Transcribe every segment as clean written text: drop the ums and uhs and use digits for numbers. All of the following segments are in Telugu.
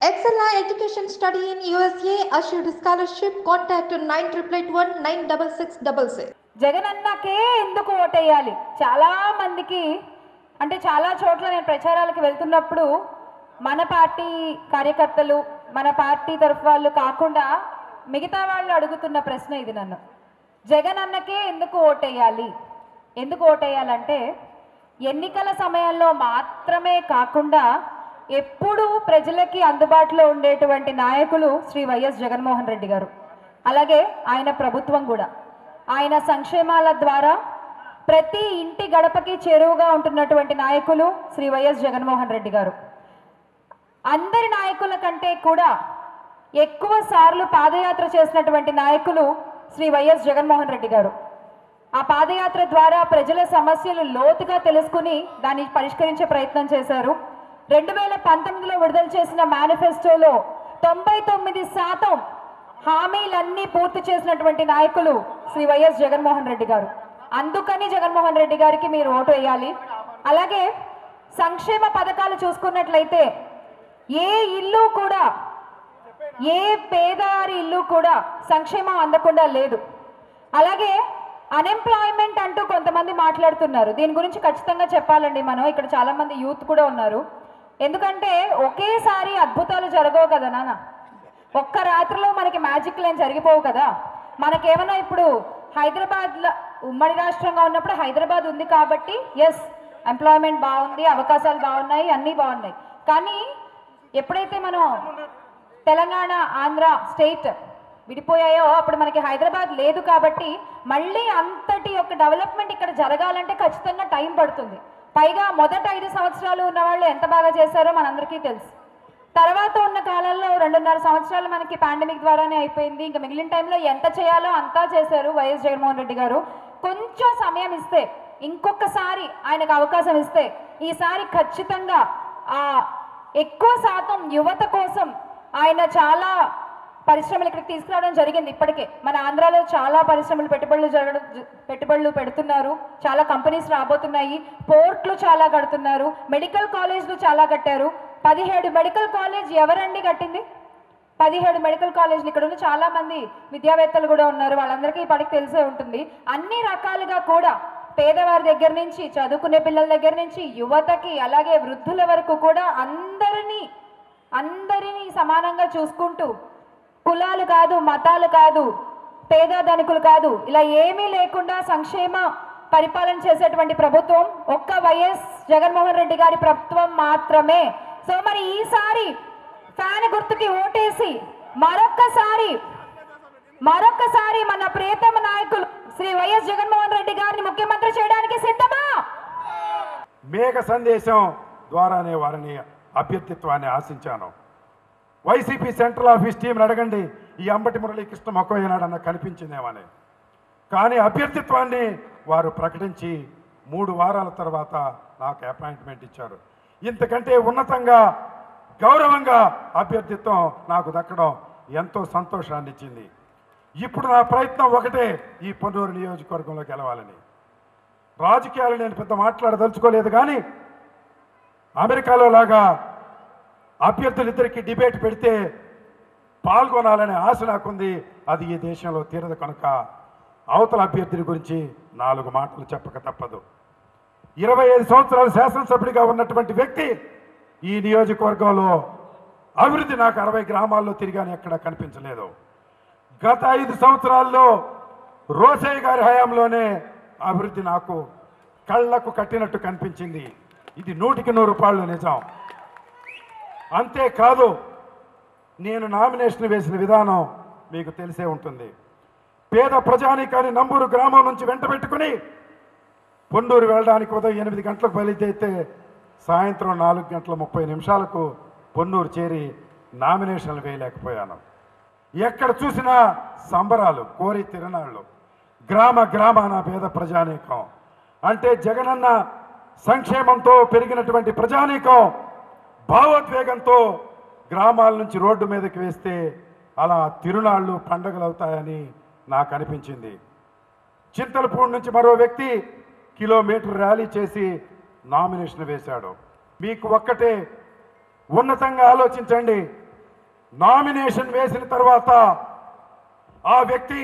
Excella Education Study in USA assured scholarship. Contact 9881 జగనన్నకే ఎందుకు ఓటేయాలి? చాలా మందికి అంటే చాలా చోట్ల నేను ప్రచారాలకు వెళ్తున్నప్పుడు మన పార్టీ కార్యకర్తలు మన పార్టీ తరఫు వాళ్ళు కాకుండా మిగతా వాళ్ళు అడుగుతున్న ప్రశ్న ఇది. నన్ను జగనన్నకే ఎందుకు ఓటేయాలి? ఎందుకు ఓటేయాలంటే ఎన్నికల సమయంలో మాత్రమే కాకుండా ఎప్పుడూ ప్రజలకి అందుబాటులో ఉండేటువంటి నాయకులు శ్రీ వైఎస్ జగన్మోహన్ రెడ్డి గారు. అలాగే ఆయన ప్రభుత్వం కూడా ఆయన సంక్షేమాల ద్వారా ప్రతి ఇంటి గడపకి చేరువగా ఉంటున్నటువంటి నాయకులు శ్రీ వైఎస్ జగన్మోహన్ రెడ్డి గారు. అందరి నాయకుల కంటే కూడా ఎక్కువ సార్లు పాదయాత్ర చేసినటువంటి నాయకులు శ్రీ వైఎస్ జగన్మోహన్ రెడ్డి గారు. ఆ పాదయాత్ర ద్వారా ప్రజల సమస్యలు లోతుగా తెలుసుకుని దాన్ని పరిష్కరించే ప్రయత్నం చేశారు. 2019లో విడుదల చేసిన మేనిఫెస్టోలో 99% హామీలన్నీ పూర్తి చేసినటువంటి నాయకులు శ్రీ వైఎస్ జగన్మోహన్ రెడ్డి గారు. అందుకని జగన్మోహన్ రెడ్డి గారికి మీరు ఓటు వేయాలి. అలాగే సంక్షేమ పథకాలు చూసుకున్నట్లయితే ఏ ఇల్లు కూడా ఏ పేదవారి ఇల్లు కూడా సంక్షేమం అందకుండా లేదు. అలాగే అన్ఎంప్లాయ్మెంట్ అంటూ కొంతమంది మాట్లాడుతున్నారు. దీని గురించి ఖచ్చితంగా చెప్పాలండి. మనం ఇక్కడ చాలా మంది యూత్ కూడా ఉన్నారు. ఎందుకంటే ఒకేసారి అద్భుతాలు జరగవు కదా నాన్న. ఒక్క రాత్రిలో మనకి మ్యాజిక్లు ఏం జరిగిపోవు కదా. మనకేమన్నా ఇప్పుడు హైదరాబాద్లో ఉమ్మడి రాష్ట్రంగా ఉన్నప్పుడు హైదరాబాద్ ఉంది కాబట్టి ఎస్ ఎంప్లాయ్మెంట్ బాగుంది, అవకాశాలు బాగున్నాయి, అన్నీ బాగున్నాయి. కానీ ఎప్పుడైతే మనం తెలంగాణ ఆంధ్ర స్టేట్ విడిపోయాయో అప్పుడు మనకి హైదరాబాద్ లేదు కాబట్టి మళ్ళీ అంతటి ఒక డెవలప్మెంట్ ఇక్కడ జరగాలంటే ఖచ్చితంగా టైం పడుతుంది. పైగా మొదట 5 సంవత్సరాలు ఉన్న వాళ్ళు ఎంత బాగా చేశారో మనందరికీ తెలుసు. తర్వాత ఉన్న కాలంలో 2.5 సంవత్సరాలు మనకి పాండమిక్ ద్వారానే అయిపోయింది. ఇంకా మిగిలిన టైంలో ఎంత చేయాలో అంతా చేశారు వైఎస్ జగన్మోహన్ రెడ్డి గారు. కొంచెం సమయం ఇస్తే, ఇంకొకసారి ఆయనకు అవకాశం ఇస్తే ఈసారి ఖచ్చితంగా ఎక్కువ శాతం యువత కోసం ఆయన చాలా పరిశ్రమలు ఇక్కడికి తీసుకురావడం జరిగింది. ఇప్పటికే మన ఆంధ్రాలో చాలా పరిశ్రమలు పెట్టుబడులు పెడుతున్నారు. చాలా కంపెనీస్ రాబోతున్నాయి. పోర్ట్లు చాలా కడుతున్నారు. మెడికల్ కాలేజ్లు చాలా కట్టారు. 17 మెడికల్ కాలేజ్ ఎవరండి కట్టింది? 17 మెడికల్ కాలేజ్లు ఇక్కడ ఉన్న చాలా మంది విద్యావేత్తలు కూడా ఉన్నారు. వాళ్ళందరికీ ఇప్పటికి తెలిసే ఉంటుంది. అన్ని రకాలుగా కూడా పేదవారి దగ్గర నుంచి చదువుకునే పిల్లల దగ్గర నుంచి యువతకి అలాగే వృద్ధుల వరకు కూడా అందరినీ సమానంగా చూసుకుంటూ కులాలు కాదు, మతాలు కాదు, పేద ధనికులు కాదు, ఇలా ఏమీ లేకుండా సంక్షేమ పరిపాలన చేసేటువంటి ప్రభుత్వం ఒక్క వైఎస్ జగన్మోహన్ రెడ్డి గారి ప్రభుత్వం మాత్రమే. సో మరి ఈసారి ఫ్యాన్ గుర్తుకి ఓటేసి మరొక్కసారి మన ప్రియతమ నాయకులు శ్రీ వైఎస్ జగన్మోహన్ రెడ్డి గారిని ముఖ్యమంత్రి చేయడానికి సిద్ధమా? మేఘ సందేశం ద్వారానే వారిని అభ్యర్థిత్వాన్ని ఆశించాను. వైసీపీ సెంట్రల్ ఆఫీస్ టీంని అడగండి, ఈ అంబటి మురళీకృష్ణ మొక్కయ్యనాడన్న కనిపించిందేమని. కానీ అభ్యర్థిత్వాన్ని వారు ప్రకటించి 3 వారాల తర్వాత నాకు అపాయింట్మెంట్ ఇచ్చారు. ఇంతకంటే ఉన్నతంగా గౌరవంగా అభ్యర్థిత్వం నాకు దక్కడం ఎంతో సంతోషాన్ని ఇచ్చింది. ఇప్పుడు నా ప్రయత్నం ఒకటే, ఈ పొన్నూరు నియోజకవర్గంలో గెలవాలని. రాజకీయాలు నేను పెద్ద మాట్లాడదలుచుకోలేదు. కానీ అమెరికాలో లాగా అభ్యర్థులిద్దరికీ డిబేట్ పెడితే పాల్గొనాలనే ఆశ నాకుంది. అది ఈ దేశంలో తీరదు కనుక అవతల అభ్యర్థుల గురించి 4 మాటలు చెప్పక తప్పదు. 25 సంవత్సరాలు శాసనసభ్యుడిగా ఉన్నటువంటి వ్యక్తి ఈ నియోజకవర్గంలో అభివృద్ధి నాకు 60 గ్రామాల్లో తిరిగాని ఎక్కడా కనిపించలేదు. గత 5 సంవత్సరాల్లో రోసయ్య గారి హయాంలోనే అభివృద్ధి నాకు కళ్ళకు కట్టినట్టు కనిపించింది. ఇది 100కి 100 నిజం. అంతేకాదు, నేను నామినేషన్ వేసిన విధానం మీకు తెలిసే ఉంటుంది. పేద ప్రజానీకాన్ని నంబూరు గ్రామం నుంచి వెంట పెట్టుకుని పొన్నూరు వెళ్ళడానికి ఉదయం 8 గంటలకు బయలుదేరితే సాయంత్రం 4:30 పొన్నూరు చేరి నామినేషన్లు వేయలేకపోయాను. ఎక్కడ చూసినా సంబరాలు, కోరి తిరణాళ్ళు, గ్రామాన పేద ప్రజానీకం. అంటే జగనన్న సంక్షేమంతో పెరిగినటువంటి ప్రజానీకం భావోద్వేగంతో గ్రామాల నుంచి రోడ్డు మీదకి వేస్తే అలా తిరునాళ్ళు పండగలు అవుతాయని నాకు అనిపించింది. చింతలపూడి నుంచి మరో వ్యక్తి కిలోమీటర్ ర్యాలీ చేసి నామినేషన్ వేశాడు. మీకు ఒక్కటే ఉన్నతంగా ఆలోచించండి. నామినేషన్ వేసిన తర్వాత ఆ వ్యక్తి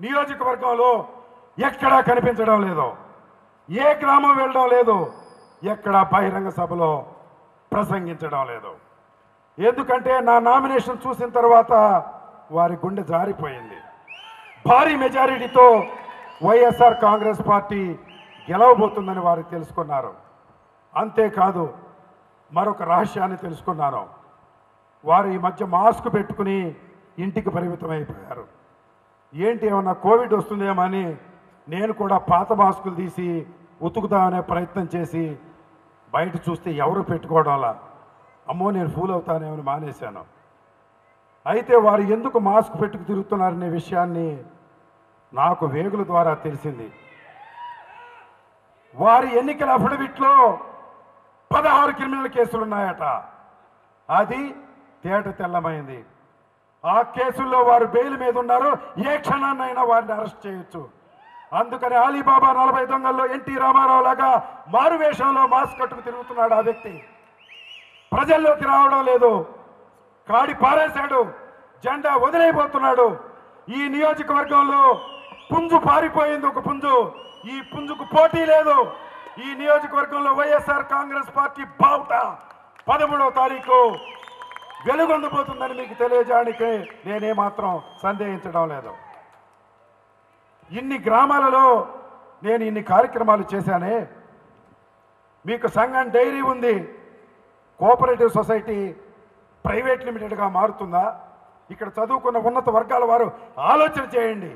నియోజకవర్గంలో ఎక్కడా కనిపించడం లేదు, ఏ గ్రామం వెళ్ళడం లేదు, ఎక్కడ బహిరంగ సభలో ప్రసంగించడం లేదు. ఎందుకంటే నా నామినేషన్ చూసిన తర్వాత వారి గుండె జారిపోయింది. భారీ మెజారిటీతో వైఎస్ఆర్ కాంగ్రెస్ పార్టీ గెలవబోతుందని వారు తెలుసుకున్నారు. అంతేకాదు మరొక రహస్యాన్ని తెలుసుకున్నాను. వారు ఈ మధ్య మాస్క్ పెట్టుకుని ఇంటికి పరిమితం అయిపోయారు. ఏంటి ఏమన్నా కోవిడ్ వస్తుందేమో అని నేను కూడా పాత మాస్కులు తీసి ఉతుకుదామనే ప్రయత్నం చేసి బయట చూస్తే ఎవరు పెట్టుకోవడంలా, అమ్మో నేను ఫూల్ అవుతానేమని మానేశాను. అయితే వారు ఎందుకు మాస్క్ పెట్టుకు తిరుగుతున్నారనే విషయాన్ని నాకు వేగుల ద్వారా తెలిసింది. వారి ఎన్నికల అఫిడవిట్లో 16 క్రిమినల్ కేసులు ఉన్నాయట. అది తేట తెల్లమైంది. ఆ కేసుల్లో వారు బెయిల్ మీద ఉన్నారు. ఏ క్షణాన్నైనా వారిని అరెస్ట్ చేయొచ్చు. అందుకని అలీబాబా 40 దొంగల్లో ఎన్టీ రామారావు లాగా మారువేషంలో మాస్క్ కట్టుకు తిరుగుతున్నాడు ఆ వ్యక్తి. ప్రజల్లోకి రావడం లేదు, కాడి పారేశాడు, జెండా వదిలేయబోతున్నాడు. ఈ నియోజకవర్గంలో పుంజు పారిపోయింది, ఒక పుంజు. ఈ పుంజుకు పోటీ లేదు. ఈ నియోజకవర్గంలో వైఎస్ఆర్ కాంగ్రెస్ పార్టీ బావుట 13వ తారీఖు వెలుగొందబోతుందని మీకు తెలియజేయడానికి నేనేమాత్రం సందేహించడం లేదు. ఇన్ని గ్రామాలలో నేను ఇన్ని కార్యక్రమాలు చేశానే. మీకు సంఘం డైరీ ఉంది, కోఆపరేటివ్ సొసైటీ ప్రైవేట్ లిమిటెడ్గా మారుతుందా? ఇక్కడ చదువుకున్న ఉన్నత వర్గాల వారు ఆలోచన చేయండి.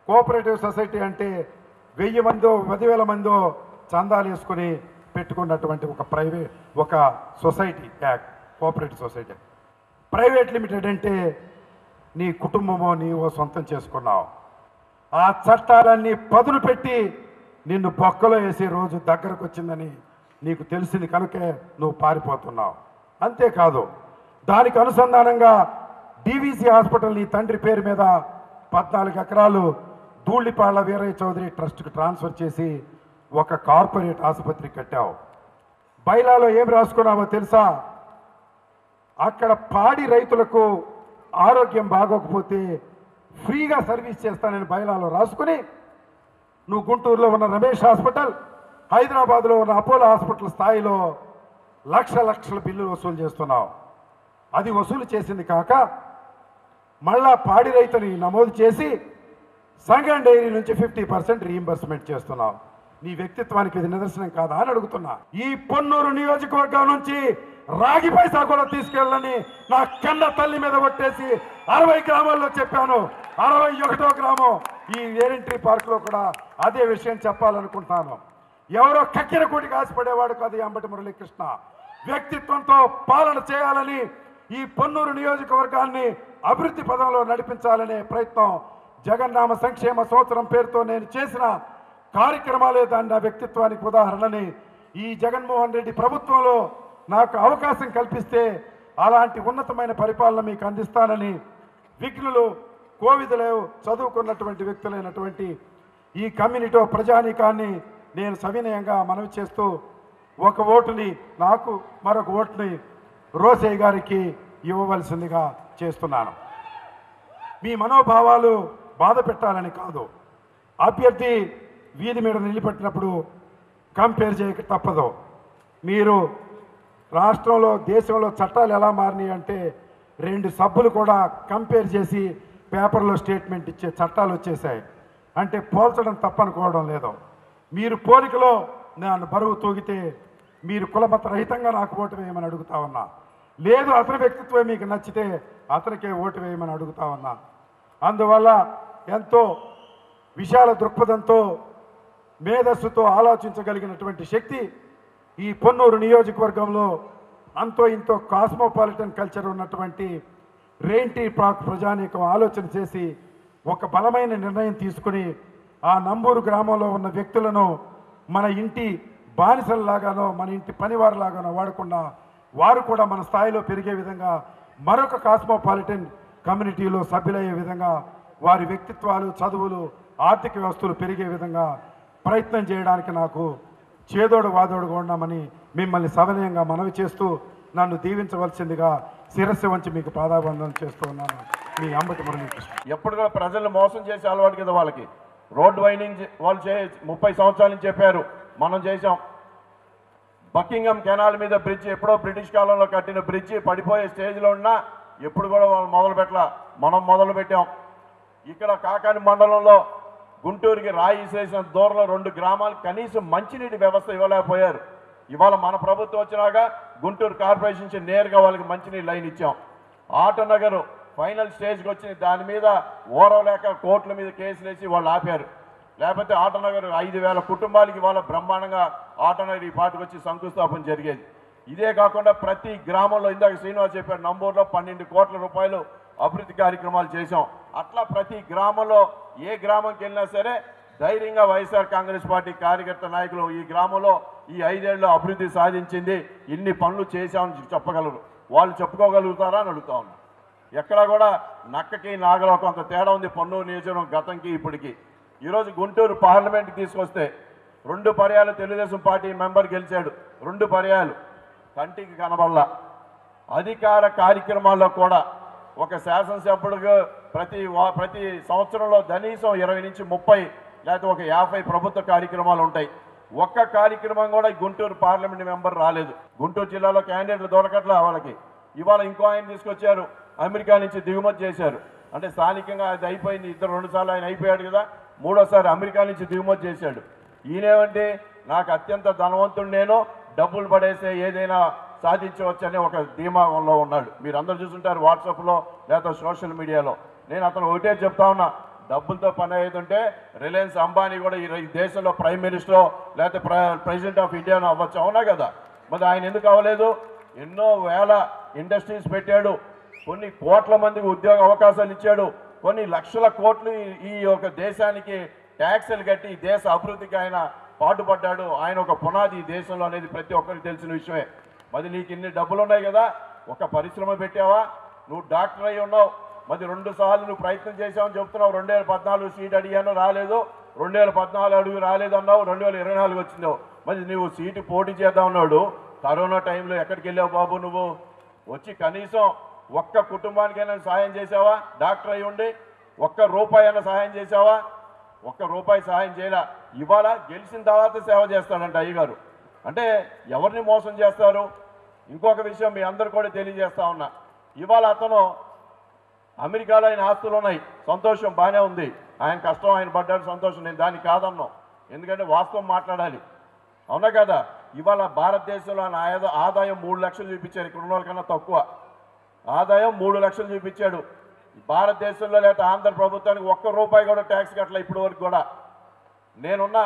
కోఆపరేటివ్ సొసైటీ అంటే 1000 మందో 10,000 మందో చందాలు వేసుకుని పెట్టుకున్నటువంటి ఒక society act, cooperative society. Private limited అంటే నీ కుటుంబమో నీవో సొంతం చేసుకున్నావు. ఆ చట్టాలన్నీ పదును పెట్టి నిన్ను బొక్కలో వేసే రోజు దగ్గరకు వచ్చిందని నీకు తెలిసింది కనుకే నువ్వు పారిపోతున్నావు. అంతేకాదు దానికి అనుసంధానంగా డివిసి హాస్పిటల్ నీ తండ్రి పేరు మీద 14 ఎకరాలు ధూళిపాళ్ల వీరయ్య చౌదరి ట్రస్ట్కి ట్రాన్స్ఫర్ చేసి ఒక కార్పొరేట్ ఆసుపత్రి కట్టావు. బైలాలో ఏం రాసుకున్నావో తెలుసా? అక్కడ పాడి రైతులకు ఆరోగ్యం బాగోకపోతే ఫ్రీగా సర్వీస్ చేస్తానని బైలాలో రాసుకుని నువ్వు గుంటూరులో ఉన్న రమేష్ హాస్పిటల్, హైదరాబాద్లో ఉన్న అపోలో హాస్పిటల్ స్థాయిలో లక్షల బిల్లులు వసూలు చేస్తున్నావు. అది వసూలు చేసింది కాక మళ్ళా పాడి రైతుని నమోదు చేసి సంఘం డైరీ నుంచి 50% రీయింబర్స్మెంట్ చేస్తున్నావు. నీ వ్యక్తిత్వానికి ఇది నిదర్శనం కాదా అని అడుగుతున్నా. ఈ పొన్నూరు నియోజకవర్గం నుంచి రాగి పైసా కూడా తీసుకెళ్ళని నా కన్న తల్లి మీద కొట్టేసి 60 గ్రామాల్లో చెప్పాను. 61వ గ్రామం ఈ ఏరెంట్రీ పార్క్లో కూడా అదే విషయం చెప్పాలనుకుంటున్నాను. ఎవరో కక్కిన కూటికి ఆశపడేవాడు కాదు ఈ అంబటి మురళీకృష్ణ. వ్యక్తిత్వంతో పాలన చేయాలని, ఈ పొన్నూరు నియోజకవర్గాన్ని అభివృద్ధి పదంలో నడిపించాలనే ప్రయత్నం జగన్నామ సంక్షేమ సంవత్సరం పేరుతో నేను చేసిన కార్యక్రమాలే దాని నా వ్యక్తిత్వానికి ఉదాహరణని ఈ జగన్మోహన్ రెడ్డి ప్రభుత్వంలో నాకు అవకాశం కల్పిస్తే అలాంటి ఉన్నతమైన పరిపాలన మీకు అందిస్తానని విఘ్నులు, కోవిదులు, చదువుకున్నటువంటి వ్యక్తులైనటువంటి ఈ కమ్యూనిటీ ప్రజానీకాన్ని నేను సవినయంగా మనవి చేస్తూ ఒక ఓటుని నాకు, మరొక ఓటుని రోసయ్య గారికి ఇవ్వవలసిందిగా చేస్తున్నాను. మీ మనోభావాలు బాధ పెట్టాలని కాదు. అభ్యర్థి వీధి మీద నిలబెట్టినప్పుడు కంపేర్ చేయక తప్పదు. మీరు రాష్ట్రంలో, దేశంలో చట్టాలు ఎలా మారినాయి అంటే 2 సబ్బులు కూడా కంపేర్ చేసి పేపర్లో స్టేట్మెంట్ ఇచ్చే చట్టాలు వచ్చేసాయి. అంటే పోల్చడం తప్పనుకోవడం లేదు. మీరు పోలికలో నన్ను బరువు తూగితే మీరు కులమత రహితంగా నాకు ఓటు వేయమని అడుగుతా ఉన్నా. లేదు అతని వ్యక్తిత్వం మీకు నచ్చితే అతనికే ఓటు వేయమని అడుగుతా ఉన్నా. అందువల్ల ఎంతో విశాల దృక్పథంతో, మేధస్సుతో ఆలోచించగలిగినటువంటి శక్తి ఈ పొన్నూరు నియోజకవర్గంలో అంతో ఇంతో కాస్మోపాలిటన్ కల్చర్ ఉన్నటువంటి రెయింటీ పార్క్ ప్రజానీకం ఆలోచన చేసి ఒక బలమైన నిర్ణయం తీసుకుని ఆ నంబూరు గ్రామంలో ఉన్న వ్యక్తులను మన ఇంటి బానిసల్లాగానో, మన ఇంటి పనివారిలాగానో వాడకుండా వారు కూడా మన స్థాయిలో పెరిగే విధంగా, మరొక కాస్మోపాలిటన్ కమ్యూనిటీలో సభ్యులయ్యే విధంగా, వారి వ్యక్తిత్వాలు, చదువులు, ఆర్థిక వ్యవస్థలు పెరిగే విధంగా ప్రయత్నం చేయడానికి నాకు చేదోడు వాదోడుగా ఉన్నామని మిమ్మల్ని సవినయంగా మనవి చేస్తూ నన్ను దీవించవలసిందిగా శిరస్సు వంచి మీకు పాదాబంధన చేస్తూ ఉన్నాను. మీ అంబటి మురళీకృష్ణ. ఎప్పుడు కూడా ప్రజలను మోసం చేసే అలవాటు కదా వాళ్ళకి. రోడ్ వైండింగ్ వాళ్ళు 30 సంవత్సరాల నుంచి చెప్పారు, మనం చేసాం. బకింగ్హామ్ కెనాల్ మీద బ్రిడ్జ్ ఎప్పుడో బ్రిటిష్ కాలంలో కట్టిన బ్రిడ్జి పడిపోయే స్టేజ్లో ఉన్నా ఎప్పుడు కూడా వాళ్ళు మొదలు పెట్టలా, మనం మొదలు పెట్టాం. ఇక్కడ కాకాని మండలంలో గుంటూరుకి రాయి చేసిన దూరంలో 2 గ్రామాలకు కనీసం మంచినీటి వ్యవస్థ ఇవ్వలేకపోయారు. ఇవాళ మన ప్రభుత్వం వచ్చినాక గుంటూరు కార్పొరేషన్ నుంచి నేరుగా వాళ్ళకి మంచినీటి లైన్ ఇచ్చాం. ఆటోనగర్ ఫైనల్ స్టేజ్కి వచ్చింది, దాని మీద ఓరవలేక కోర్టుల మీద కేసులు వేసి వాళ్ళు ఆపారు. లేకపోతే ఆటోనగర్ 5,000 కుటుంబాలకి ఇవాళ బ్రహ్మాండంగా ఆటోనగర్ ఈ పాటికి వచ్చి శంకుస్థాపన జరిగేది. ఇదే కాకుండా ప్రతి గ్రామంలో ఇందాక శ్రీనివాస్ చెప్పారు, నంబూరులో 12 కోట్ల రూపాయలు అభివృద్ధి కార్యక్రమాలు చేశాం. అట్లా ప్రతి గ్రామంలో ఏ గ్రామంకి వెళ్ళినా సరే ధైర్యంగా వైఎస్ఆర్ కాంగ్రెస్ పార్టీ కార్యకర్త నాయకులు ఈ గ్రామంలో ఈ 5 ఏళ్ళలో అభివృద్ధి సాధించింది, ఇన్ని పనులు చేశామని చెప్పగలరు. వాళ్ళు చెప్పుకోగలుగుతారా అని అడుగుతా ఉన్నాం. ఎక్కడా కూడా నక్కకి నాగలో కొంత తేడా ఉంది పొన్నూరు నియోజకవర్గం గతంకి ఇప్పటికి. ఈరోజు గుంటూరు పార్లమెంట్కి తీసుకొస్తే 2 పర్యాలు తెలుగుదేశం పార్టీ మెంబర్ గెలిచాడు, 2 పర్యాలు కంటికి కనబడలా. అధికార కార్యక్రమాల్లో కూడా ఒక శాసనసభ్యుడిగా ప్రతి సంవత్సరంలో కనీసం 20 నుంచి 30 లేకపోతే ఒక 50 ప్రభుత్వ కార్యక్రమాలు ఉంటాయి. ఒక్క కార్యక్రమం కూడా ఈ గుంటూరు పార్లమెంట్ మెంబర్ రాలేదు. గుంటూరు జిల్లాలో క్యాండిడేట్లు దొరకట్లా వాళ్ళకి. ఇవాళ ఇంకో ఆయన తీసుకొచ్చారు, అమెరికా నుంచి దిగుమతి చేశారు. అంటే స్థానికంగా అది అయిపోయింది, 2 సార్లు ఆయన అయిపోయాడు కదా, 3వసారి అమెరికా నుంచి దిగుమతి చేశాడు. ఈయనేమంటే నాకు అత్యంత ధనవంతుడు, నేను డబ్బులు పడేస్తే ఏదైనా సాధించవచ్చనే ఒక ధీమాలో ఉన్నాడు. మీరు అందరూ చూస్తుంటారు వాట్సాప్లో లేదా సోషల్ మీడియాలో. నేను అతను ఒకటే చెప్తా ఉన్నా, డబ్బులతో పని అయ్యేదంటే రిలయన్స్ అంబానీ కూడా ఈ దేశంలో ప్రైమ్ మినిస్టర్ లేకపోతే ప్రెసిడెంట్ ఆఫ్ ఇండియా అవ్వచ్చు, అవునా కదా? మరి ఆయన ఎందుకు అవ్వలేదు? ఎన్నో వేల ఇండస్ట్రీస్ పెట్టాడు, కొన్ని కోట్ల మందికి ఉద్యోగ అవకాశాలు ఇచ్చాడు, కొన్ని లక్షల కోట్లు ఈ యొక్క దేశానికి ట్యాక్సులు కట్టి దేశ అభివృద్ధికి ఆయన పాటుపడ్డాడు. ఆయన ఒక పునాది ఈ దేశంలో అనేది ప్రతి ఒక్కరికి తెలిసిన విషయమే. మరి నీకు ఇన్ని డబ్బులు ఉన్నాయి కదా, ఒక పరిశ్రమ పెట్టావా? నువ్వు డాక్టర్ అయి ఉన్నావు, మరి 2 సార్లు నువ్వు ప్రయత్నం చేసావని చెప్తున్నావు. 2014 సీట్ అడిగాను రాలేదు, 2014 అడుగు రాలేదు అన్నావు, 2024 వచ్చిందావు. మరి నువ్వు సీటు పోటీ చేద్దాం ఉన్నాడు. కరోనా టైంలో ఎక్కడికి వెళ్ళావు బాబు? నువ్వు వచ్చి కనీసం ఒక్క కుటుంబానికైనా సాయం చేసావా? డాక్టర్ అయి ఉండి ఒక్క రూపాయి అయినా సాయం చేసావా? ఒక్క రూపాయి సాయం చేయలే. ఇవాళ గెలిచిన తర్వాత సేవ చేస్తాడంట అయ్యగారు. అంటే ఎవరిని మోసం చేస్తారు? ఇంకొక విషయం మీ అందరు కూడా తెలియజేస్తా ఉన్నా, ఇవాళ అతను అమెరికాలో ఆయన ఆస్తులు ఉన్నాయి, సంతోషం, బాగానే ఉంది, ఆయన కష్టం, ఆయన పడ్డాడు, సంతోషం, నేను దాన్ని కాదన్నాం. ఎందుకంటే వాస్తవం మాట్లాడాలి, అవునా కదా? ఇవాళ భారతదేశంలో ఆయన ఆదాయం 3 లక్షలు చూపించారు, ఇక్కడ ఉన్న వాళ్ళకన్నా తక్కువ ఆదాయం 3 లక్షలు చూపించాడు. భారతదేశంలో లేదా ఆంధ్ర ప్రభుత్వానికి ₹1 కూడా ట్యాక్స్ కట్టలే ఇప్పటి వరకు కూడా. నేనున్న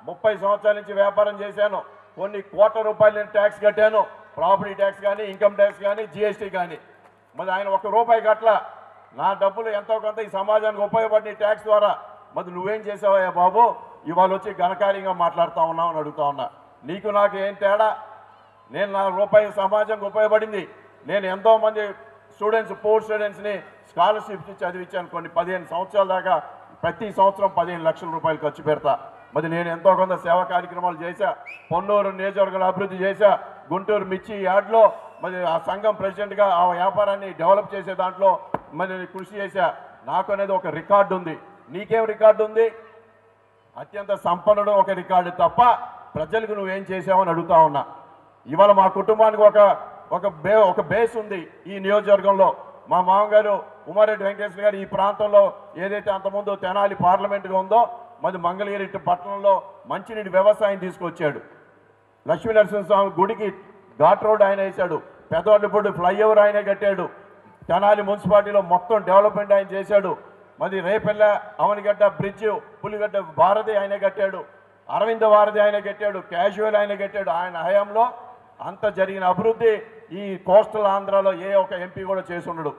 30 సంవత్సరాల నుంచి వ్యాపారం చేశాను, కొన్ని కోట్ల రూపాయలు నేను ట్యాక్స్ కట్టాను, ప్రాపర్టీ ట్యాక్స్ కానీ, ఇన్కమ్ ట్యాక్స్ కానీ, జిఎస్టీ కానీ. మరి ఆయన ₹1 కట్టల. నా డబ్బులు ఎంతో కొంత ఈ సమాజానికి ఉపయోగపడిన ట్యాక్స్ ద్వారా. మరి నువ్వేం చేసావయ్యా బాబు? ఇవాళ వచ్చి ఘనకార్యంగా మాట్లాడుతూ ఉన్నావు అని అడుగుతా ఉన్నా. నీకు నాకు ఏం తేడా? నేను నా రూపాయి సమాజానికి ఉపయోగపడింది. నేను ఎంతోమంది స్టూడెంట్స్, పూర్ స్టూడెంట్స్ని స్కాలర్షిప్స్ ఇచ్చి చదివించాను. కొన్ని 15 సంవత్సరాల దాకా ప్రతి సంవత్సరం 15 లక్షల రూపాయలు ఖర్చు పెడతా. మరి నేను ఎంతో కొంత సేవా కార్యక్రమాలు చేశా, పొన్నూరు నియోజకవర్గాలు అభివృద్ధి చేశా, గుంటూరు మిర్చి యార్డ్లో మరి ఆ సంఘం ప్రెసిడెంట్గా ఆ వ్యాపారాన్ని డెవలప్ చేసే దాంట్లో మరి కృషి చేశా. నాకు అనేది ఒక రికార్డు ఉంది. నీకేం రికార్డు ఉంది? అత్యంత సంపన్నుడు ఒక రికార్డు తప్ప ప్రజలకు నువ్వేం చేసావని అడుగుతా ఉన్నా. ఇవాళ మా కుటుంబానికి ఒక బేస్ ఉంది ఈ నియోజకవర్గంలో. మా మామగారు ఉమారెడ్డి వెంకటేశ్వర గారు ఈ ప్రాంతంలో ఏదైతే అంతకుముందు తెనాలి పార్లమెంటుగా ఉందో మరి మంగళగిరి పట్టణంలో మంచినీటి వ్యవసాయం తీసుకొచ్చాడు. లక్ష్మీ నరసింహస్వామి గుడికి ఘాట్ రోడ్ ఆయన వేశాడు, పెదవాళ్ళపూడి ఫ్లైఓవర్ ఆయనే కట్టాడు, తెనాలి మున్సిపాలిటీలో మొత్తం డెవలప్మెంట్ ఆయన చేశాడు. మరి రేపెల్ల అవనిగడ్డ బ్రిడ్జ్, పులిగడ్డ వారధి ఆయన కట్టాడు, అరవింద వారధి ఆయన కట్టాడు, క్యాజువల్ ఆయన కట్టాడు. ఆయన హయాంలో అంత జరిగిన అభివృద్ధి ఈ కోస్టల్ ఆంధ్రాలో ఏ ఒక ఎంపీ కూడా చేసి ఉండడు.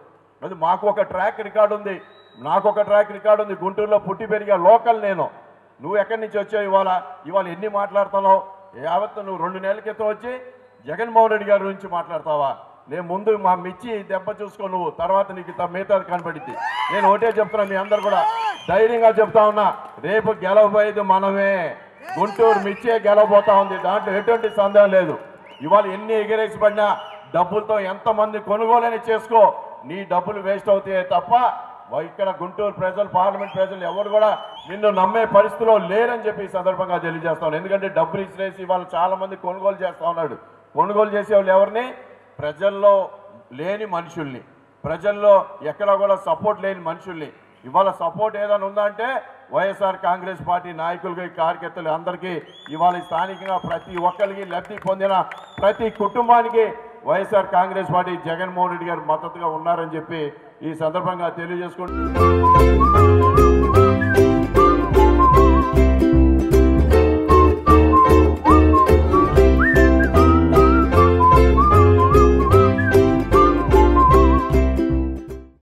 అది మాకు ఒక ట్రాక్ రికార్డు ఉంది, నాకు ఒక ట్రాక్ రికార్డు ఉంది. గుంటూరులో పుట్టి పెరిగా లోకల్ నేను. నువ్వు ఎక్కడి నుంచి వచ్చావు? ఇవాళ ఎన్ని మాట్లాడుతున్నావు? యావత్తు నువ్వు 2 నెలల క్రితం వచ్చి జగన్మోహన్ రెడ్డి గారి గురించి మాట్లాడతావా? నేను ముందు మా మిర్చి దెబ్బ చూసుకో, నువ్వు తర్వాత నీకు మిగతా కనపడింది. నేను ఒకటే చెప్తున్నా, మీ అందరు కూడా ధైర్యంగా చెప్తా ఉన్నా, రేపు గెలవబోయేది మనమే. గుంటూరు మిర్చే గెలవబోతా ఉంది, దాంట్లో ఎటువంటి సందేహం లేదు. ఇవాళ ఎన్ని ఎగిరేసి పడినా డబ్బులతో ఎంతమంది కొనుగోలని చేసుకో, నీ డబ్బులు వేస్ట్ అవుతాయే తప్ప ఇక్కడ గుంటూరు ప్రజలు, పార్లమెంట్ ప్రజలు ఎవరు కూడా నిన్ను నమ్మే పరిస్థితిలో లేరని చెప్పి ఈ సందర్భంగా తెలియజేస్తాను. ఎందుకంటే డబ్బులు ఇచ్చినేసి వాళ్ళు చాలా మంది కొనుగోలు చేస్తా ఉన్నాడు. కొనుగోలు చేసే వాళ్ళు ఎవరిని? ప్రజల్లో లేని మనుషుల్ని, ప్రజల్లో ఎక్కడ కూడా సపోర్ట్ లేని మనుషుల్ని. ఇవాళ సపోర్ట్ ఏదైనా ఉందా అంటే వైఎస్ఆర్ కాంగ్రెస్ పార్టీ నాయకులకి, కార్యకర్తలు అందరికీ ఇవాళ స్థానికంగా ప్రతి ఒక్కరికి లబ్ధి పొందిన ప్రతి కుటుంబానికి వైఎస్ఆర్ కాంగ్రెస్ పార్టీ జగన్మోహన్ రెడ్డి గారు మద్దతుగా ఉన్నారని చెప్పి ఈ సందర్భంగా తెలియజేసుకుంటూ